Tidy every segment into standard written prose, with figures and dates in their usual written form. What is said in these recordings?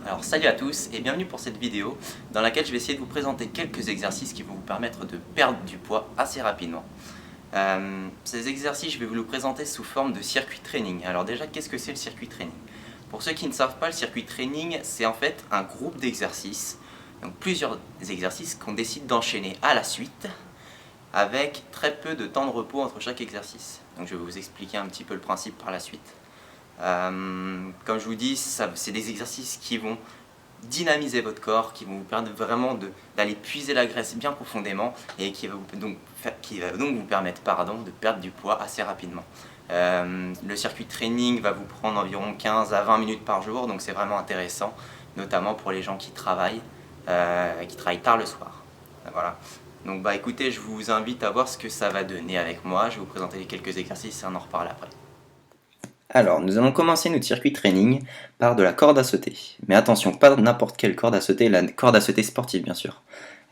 Alors salut à tous et bienvenue pour cette vidéo dans laquelle je vais essayer de vous présenter quelques exercices qui vont vous permettre de perdre du poids assez rapidement. Ces exercices, je vais vous les présenter sous forme de circuit training. Alors déjà, qu'est-ce que c'est le circuit training? Pour ceux qui ne savent pas, le circuit training, c'est en fait un groupe d'exercices, donc plusieurs exercices qu'on décide d'enchaîner à la suite avec très peu de temps de repos entre chaque exercice. Donc je vais vous expliquer un petit peu le principe par la suite. Comme je vous dis, c'est des exercices qui vont dynamiser votre corps, qui vont vous permettre vraiment d'aller puiser la graisse bien profondément et qui va donc vous permettre de perdre du poids assez rapidement. Le circuit training va vous prendre environ 15 à 20 minutes par jour, donc c'est vraiment intéressant, notamment pour les gens qui travaillent tard le soir. Voilà. Donc écoutez, je vous invite à voir ce que ça va donner avec moi. Je vais vous présenter quelques exercices et on en reparle après. Alors, nous allons commencer notre circuit training par de la corde à sauter. Mais attention, pas n'importe quelle corde à sauter, la corde à sauter sportive bien sûr.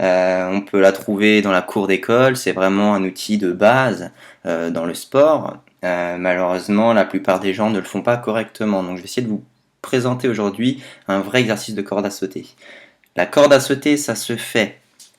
On peut la trouver dans la cour d'école, c'est vraiment un outil de base dans le sport. Malheureusement, la plupart des gens ne le font pas correctement. Donc je vais essayer de vous présenter aujourd'hui un vrai exercice de corde à sauter. La corde à sauter, ça se fait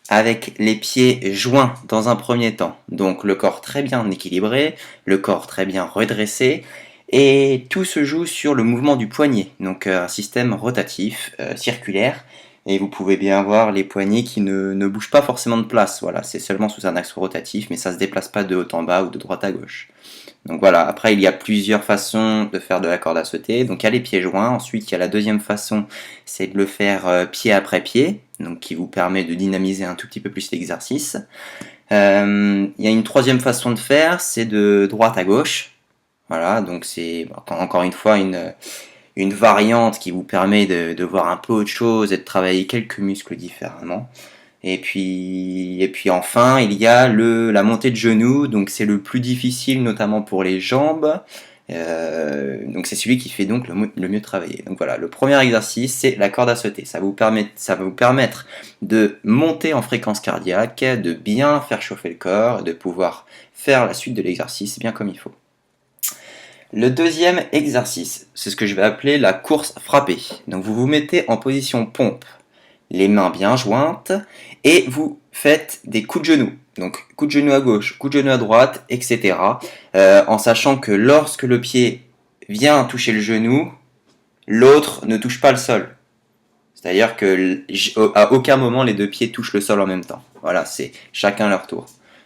avec les pieds joints dans un premier temps. Donc le corps très bien équilibré, le corps très bien redressé. Et tout se joue sur le mouvement du poignet, donc un système rotatif, circulaire, et vous pouvez bien voir les poignets qui ne bougent pas forcément de place, voilà, c'est seulement sous un axe rotatif, mais ça se déplace pas de haut en bas ou de droite à gauche. Donc voilà, après il y a plusieurs façons de faire de la corde à sauter, donc il y a les pieds joints, ensuite il y a la deuxième façon, c'est de le faire pied après pied, donc qui vous permet de dynamiser un tout petit peu plus l'exercice. Il y a une troisième façon de faire, c'est de droite à gauche. Voilà, donc c'est encore une fois une variante qui vous permet de voir un peu autre chose et de travailler quelques muscles différemment. Et puis enfin, il y a la montée de genoux, donc c'est le plus difficile notamment pour les jambes. Donc c'est celui qui fait donc le mieux travailler. Donc voilà, le premier exercice, c'est la corde à sauter. Ça va vous permettre de monter en fréquence cardiaque, de bien faire chauffer le corps, de pouvoir faire la suite de l'exercice bien comme il faut. Le deuxième exercice, c'est ce que je vais appeler la course frappée. Donc vous vous mettez en position pompe, les mains bien jointes, et vous faites des coups de genoux. Donc coup de genou à gauche, coup de genou à droite, etc. En sachant que lorsque le pied vient toucher le genou, l'autre ne touche pas le sol. C'est-à-dire qu'à aucun moment les deux pieds touchent le sol en même temps. Voilà, c'est chacun leur tour.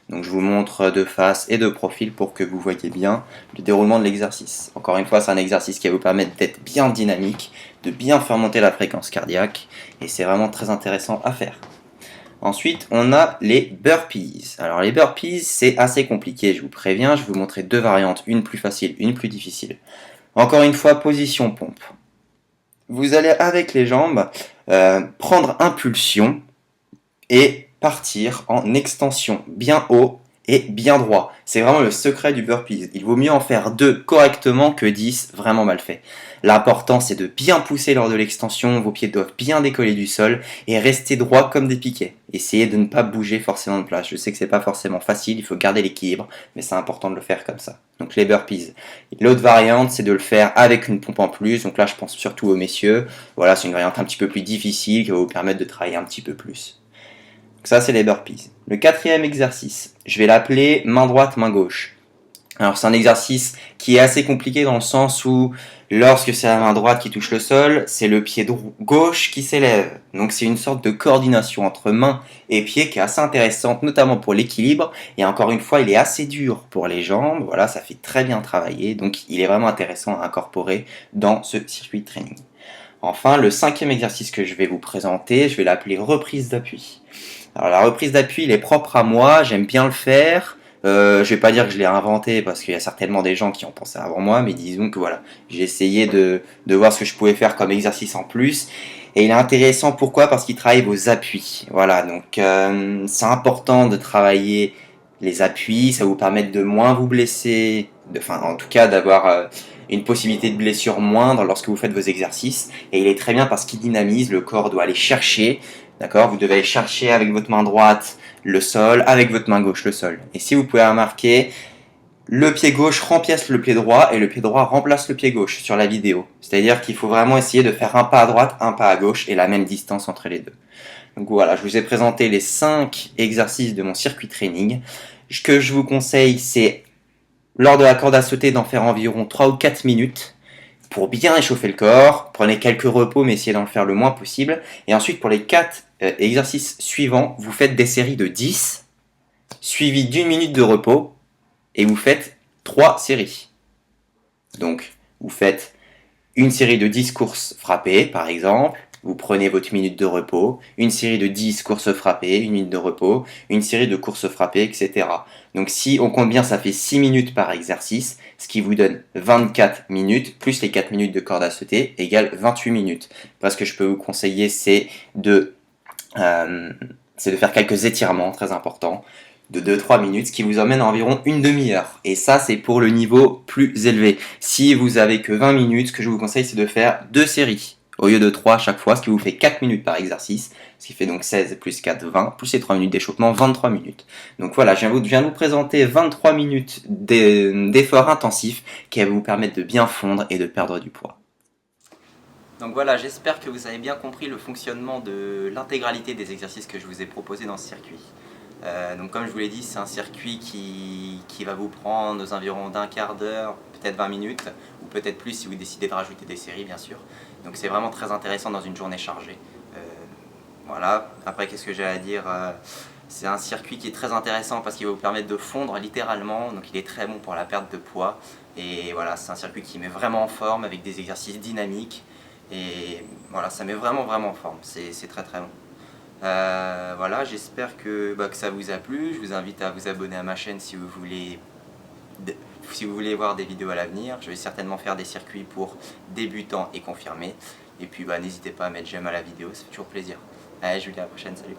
Donc je vous montre de face et de profil pour que vous voyez bien le déroulement de l'exercice. Encore une fois, c'est un exercice qui va vous permettre d'être bien dynamique, de bien faire monter la fréquence cardiaque, et c'est vraiment très intéressant à faire. Ensuite, on a les burpees. Alors les burpees, c'est assez compliqué, je vous préviens, je vais vous montrer deux variantes, une plus facile, une plus difficile. Encore une fois, position pompe. Vous allez avec les jambes prendre impulsion et partir en extension bien haut et bien droit. C'est vraiment le secret du burpees. Il vaut mieux en faire 2 correctement que 10 vraiment mal fait. L'important c'est de bien pousser lors de l'extension, vos pieds doivent bien décoller du sol et rester droit comme des piquets. Essayez de ne pas bouger forcément de place. Je sais que c'est pas forcément facile, il faut garder l'équilibre, mais c'est important de le faire comme ça. Donc les burpees. L'autre variante c'est de le faire avec une pompe en plus, donc là je pense surtout aux messieurs. Voilà, c'est une variante un petit peu plus difficile qui va vous permettre de travailler un petit peu plus. Donc ça, c'est les burpees. Le quatrième exercice, je vais l'appeler main droite, main gauche. Alors c'est un exercice qui est assez compliqué dans le sens où lorsque c'est la main droite qui touche le sol, c'est le pied gauche qui s'élève. Donc c'est une sorte de coordination entre main et pied qui est assez intéressante, notamment pour l'équilibre. Et encore une fois, il est assez dur pour les jambes. Voilà, ça fait très bien travailler. Donc il est vraiment intéressant à incorporer dans ce circuit de training. Enfin, le cinquième exercice que je vais vous présenter, je vais l'appeler reprise d'appui. Alors la reprise d'appui, il est propre à moi, j'aime bien le faire. Je vais pas dire que je l'ai inventé parce qu'il y a certainement des gens qui ont pensé avant moi, mais disons que voilà, j'ai essayé de voir ce que je pouvais faire comme exercice en plus. Et il est intéressant, pourquoi? Parce qu'il travaille vos appuis. Voilà, donc c'est important de travailler les appuis, ça vous permet de moins vous blesser, en tout cas d'avoir une possibilité de blessure moindre lorsque vous faites vos exercices. Et il est très bien parce qu'il dynamise, le corps doit aller chercher. D'accord, vous devez aller chercher avec votre main droite le sol, avec votre main gauche le sol. Et si vous pouvez remarquer, le pied gauche remplace le pied droit et le pied droit remplace le pied gauche sur la vidéo. C'est-à-dire qu'il faut vraiment essayer de faire un pas à droite, un pas à gauche et la même distance entre les deux. Donc voilà, je vous ai présenté les 5 exercices de mon circuit training. Ce que je vous conseille, c'est lors de la corde à sauter d'en faire environ 3 ou 4 minutes pour bien échauffer le corps. Prenez quelques repos mais essayez d'en faire le moins possible. Et ensuite pour les 4 exercices suivants, vous faites des séries de 10 suivies d'1 minute de repos et vous faites 3 séries. Donc vous faites une série de 10 courses frappées par exemple. Vous prenez votre minute de repos, une série de 10 courses frappées, une minute de repos, une série de courses frappées, etc. Donc si on compte bien, ça fait 6 minutes par exercice, ce qui vous donne 24 minutes, plus les 4 minutes de corde à sauter, égale 28 minutes. Après, ce que je peux vous conseiller, c'est de faire quelques étirements très importants, de 2-3 minutes, ce qui vous emmène à environ une demi-heure. Et ça, c'est pour le niveau plus élevé. Si vous avez que 20 minutes, ce que je vous conseille, c'est de faire 2 séries au lieu de 3 à chaque fois, ce qui vous fait 4 minutes par exercice, ce qui fait donc 16 plus 4, 20, plus les 3 minutes d'échauffement, 23 minutes. Donc voilà, je viens de vous présenter 23 minutes d'efforts intensifs qui vont vous permettre de bien fondre et de perdre du poids. Donc voilà, j'espère que vous avez bien compris le fonctionnement de l'intégralité des exercices que je vous ai proposés dans ce circuit. Donc comme je vous l'ai dit, c'est un circuit qui va vous prendre aux environs d'un quart d'heure, peut-être 20 minutes, ou peut-être plus si vous décidez de rajouter des séries bien sûr. Donc c'est vraiment très intéressant dans une journée chargée. Voilà, après qu'est-ce que j'ai à dire, c'est un circuit qui est très intéressant parce qu'il va vous permettre de fondre littéralement, donc il est très bon pour la perte de poids. Et voilà, c'est un circuit qui met vraiment en forme avec des exercices dynamiques. Et voilà, ça met vraiment en forme, c'est très bon. Voilà, j'espère que ça vous a plu. Je vous invite à vous abonner à ma chaîne si vous voulez voir des vidéos à l'avenir. Je vais certainement faire des circuits pour débutants et confirmés. Et puis n'hésitez pas à mettre j'aime à la vidéo, ça fait toujours plaisir. Allez, je vous dis à la prochaine, salut.